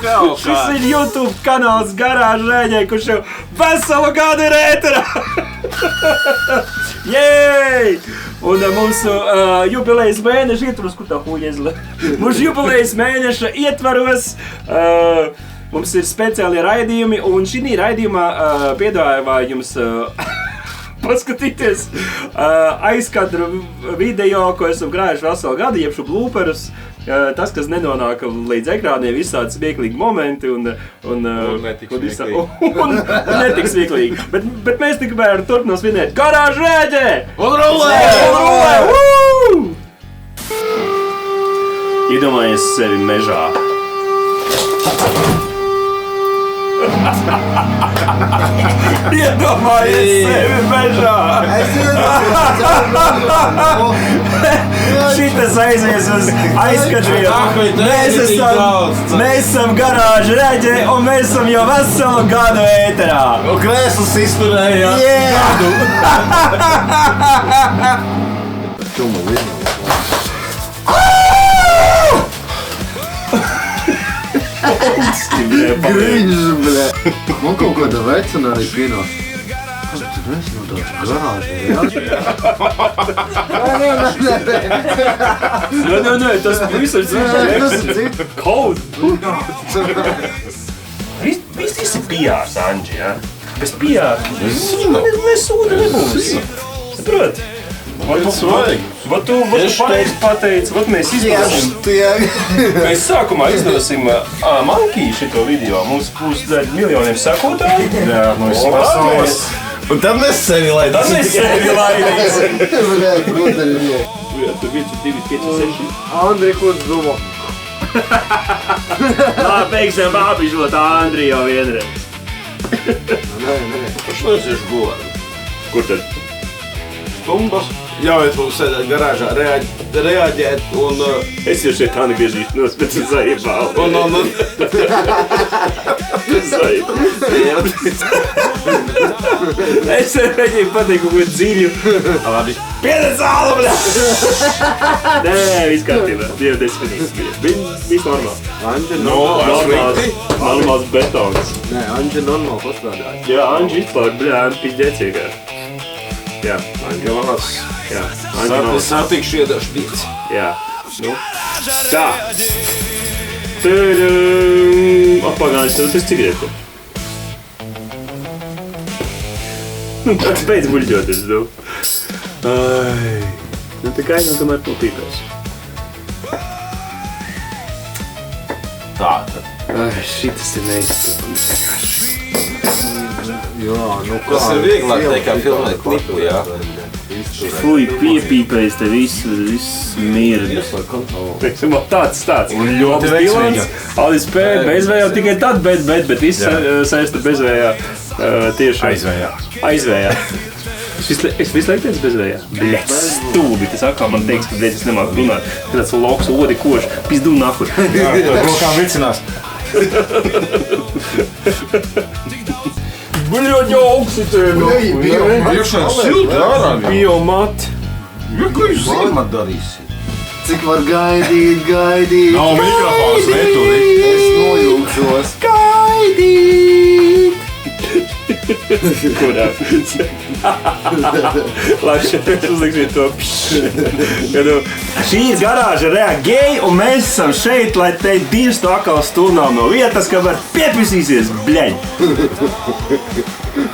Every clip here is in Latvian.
Šis ir YouTube kanāls Garāža Rēģē, kurš jau veselu gadu ir ēterā. Jej! Un mūsu jubilejas mēneša ietvaros, kur tā huļa izle? Mūsu jubilejas mēneša ietvaros mums ir speciāli raidījumi, un šī raidījumā piedāvā jums paskatīties aizkadru video, ko esam grājuši veselu gadu, jeb šo blooperus. Tas, kas nenonāk līdz ekrāniem, visādi smieklīgi momenti un netik smieklīgi. Bet mēs tikmēr turpinām svinēt Garāža Rēģē! Un rullē! Iedomājies sevi mežā. Iedomājies sevi mežā! Šitas aizies uz aizkadriem. Mēs esam Garāža Rēģē un mēs esam jau veselu gadu ēterā. Un krēsls izturēja gadu. Griņš, bļē. Man kaut kāda vecena arī pienāk. Kas tu nes no tāds garāža, Nē, tas visam cits. Kaut. Viss ir pijārs, Anģi, ja? Bez pijārs. Mēs sūda nebūs. Saprot? Vat tu pareizi pateici, vat mēs izdosim. Mēs sākumā izdosim Mankī šito video. Mums būs miljoniem sekotāji. Jā, mēs pasaules. Un tad mēs sevi laidīsim. Tad mēs sevi laidīsim. Bļē, brodeļi. Tur 1, 2, 5, 6. Andri, ko tu domā? Beigsim apīšot Andri jau vienreiz. Nē. Kurš nesiešu gulēt? Kur tad? Stumbas. Jāiet mums sēdēt garāžā, reaģēt un... Es jau šeit Andi griezīšanos, bet es zaibālu. Un... Es viņiem pateiku kaut ko dziļu. Labi. Piedod zālu, bļā! Nē, viss kārtībā. Dievu desmitīgi. Viss normāli. Anģi Normāls betons. Nē, Anģi normāli pastrādāja. Jā, Anģi izpār, bļā, pizdēts vienkārši. Jā, Anģi. Jā, Satikšu iedašu pieci. Jā, nu. Tā. Tadam! Pagājuši, tad es cigareti. Tas beidz buļģoties, nu. Ai. Nu, tā kā aizņem tomēr nopīpēs. Tā tad. Ai, šitas ir neizpildams vienkārši. Jā, nu kā. Tas ir vieglāk nekā filmēt klipu, jā. Fui, piepīpējis te viss mirdus. Teiksim, tāds. Un ļoti veiksmīga. Alis P, bezvējā, tikai tad, bet viss saista bezvējā tieši. Aizvējā. Es visu laiku teicu bezvējā. Bļet, stūbi, tas atkal man teiks, ka es nemāku runāt. Tāds loks, odi, koš, pizdu nakur. Jā, rokām vicinās. Bļot, jau oksitēnu. Iekšā silti ārā. Biomat. Ja, ko jūs zīmāt darīsi? Cik var gaidīt? Nav mikrofons, neturi. Es nojūkšos. Gaidīt! Kurā? Labi, šeit uzliksim to Šī ir Garāža Rēģē, un mēs esam šeit, lai te dirstu atkal stundām no vietas, ka var piepisīsies, bļeņ!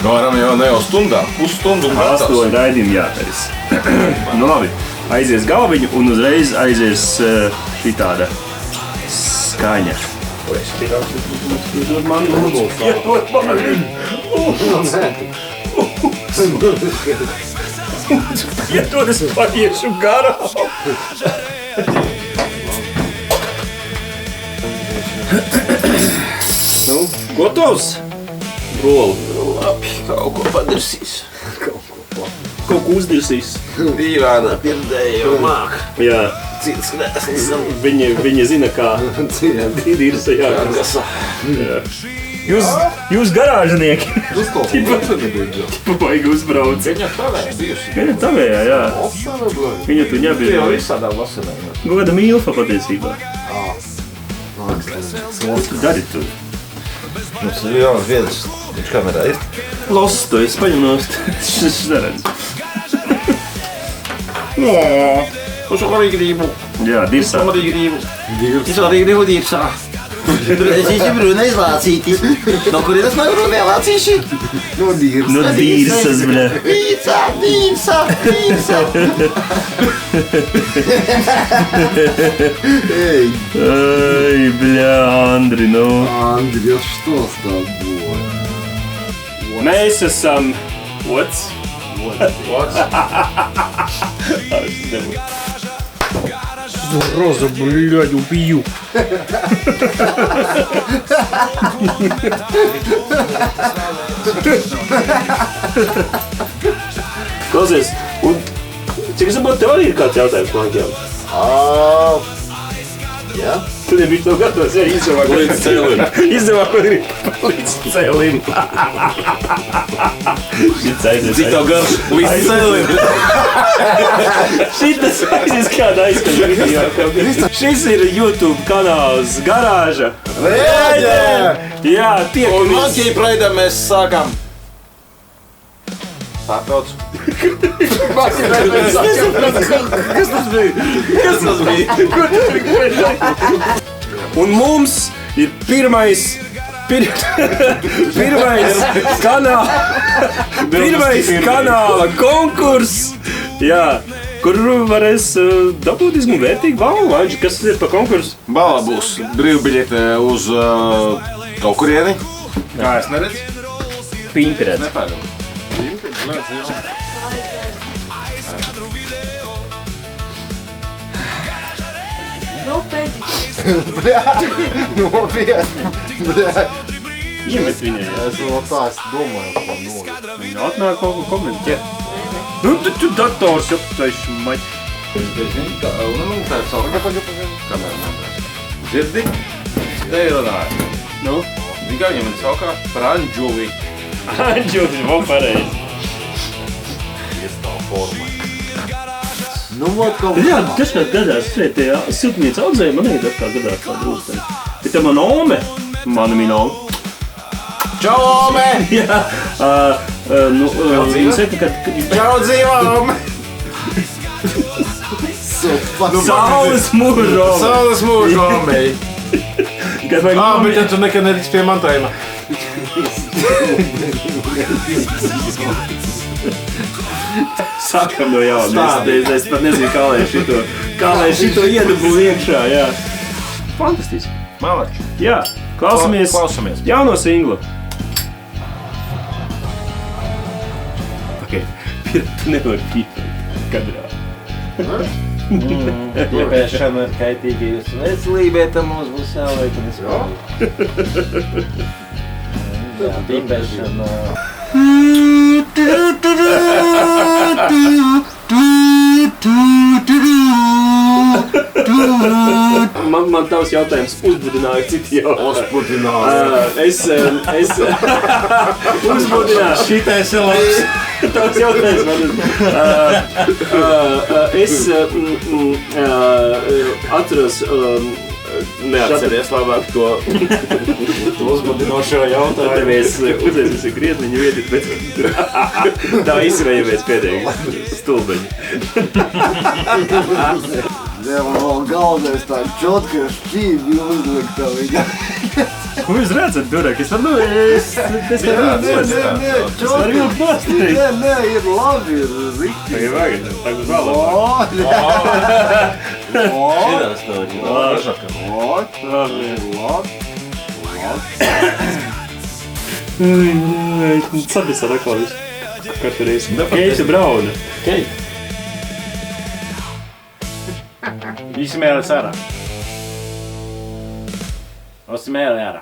Varam jau ne jau stundā, pusstundu un gatavs. 8 raidījumi jātaris. Nu labi, aizies galviņu un uzreiz aizies šī tāda skaņa. Man Iedod, es paiešu garām. Nu, gotovs? Roli. Labi, kaut ko padirsīs. Kaut ko uzdirsīs. Dīvānā pirdēja jau māk. Jā. Cits krēsls. Viņa zina, kā dirsa jākas. Jūs garāžnieki. Uz ko? Tipa baigi uzbrauc. Viņa tavēja bijusi. Viņa tavējā, jā. Viņa tu ņabīja. Jau visādā vasarā. Goda mīlfa patiesībā. Ko tu dari tur? Mums ir jaunas vietas. Viņš kamerā ir. Los, tu esi paņemnost. Šis neredz. Es arī gribu. Jā, dirsā. Arī gribu. Es arī gribu dirsā. Es esmu brūnais lācītis. No kurienes man brūnē lācīši? No dirsas. No dirsas, bļa. Dirsā. Эй, Ai, bļa, Andri, nu. Андрей, что с тобой? Mēs esam... What's? Зараза, блядь, убью. Klausies, un cik es saprotu, tev arī ir kāds jautājums Mankiem? Я? Tu nebija to gatavs, ja izdevā, ko Līdz celim. Izdevā, ko ir līdz celim. Šits aizies. Cik tev garš? Līdz celim. Šitas aizies kāda aizskatījā. Šis ir YouTube kanāls Garāža. Rēģē! Jā, Un tiekamies. Monkey Pride'am mēs sākam. Pārtrauc. Kas tas bija? Kas tas bija? Un mums ir pirmais kanāla konkurss, jā, kur varēs dabūt diezgan vērtīgu balvu. Anži, kas ir pa konkursu? Balva būs brīvbiļete uz kaut kurieni. Kā es neredzu? Pimpirēts. Nepārāk. Nopietni. Iemet viņai, jā. Es vēl tā es domāju, ko nolikt. Viņa atnāk kaut ko komentēt. Nu, tu dators aptaiši maķi. Tā ir savu. Dzirdi? Te ir runāja. Nu? Tikai viņam ir saukā par anģuli. Anģulis, man pareizi. Nu, вот kaut Jā, dažkārt gadās, tie siltumnīca audzēja, man arī dažkārt gadās tā drūsteni. Bet tā mana ome, mana minoma. Čau, ome! Jā, viņa saka, ka Čau, dzīvā, ome! saules mūža ome. Saules mūžu, omei! Kad vajag Bet ja tu nekad netiks pie mantojuma. Sākam no jauna. Es pat nezinu, kā lai šito iedabu iekšā, jā. Fantastiski. Malači. Jā, klausamies Klausamies. jauno singlu. Okay. Tu nevari pīpēt kadrā. Piepēšana ir kaitīga jūsu veselībai, tam mums būs jāliek un vispār. Jā, piepēšana. Man tavs jautājums uzbudināja citi jautājumi. Es uzbudināju. Šitais ir labs. Tavs jautājums man es atceros, neatceries labāk to Uzbudinošo Tad jautājumu. mēs uzēsim krietniņu vietu, bet tā izvējamies pēdējā stulbeņa. Vēl galvenais tā čotka šķīvi uzlikta viņa. Ko jūs redzat, Durek? Es varu, es tev redzat. varu jau pastāstīt. Nē, ir labi, ir rikti. Tagad vajag, tagad vēl labāk. Šitās to Sabis ar aklavis. Katru reizi. Keita Brauna. Izsmēles ārā. Uzsmēli ārā.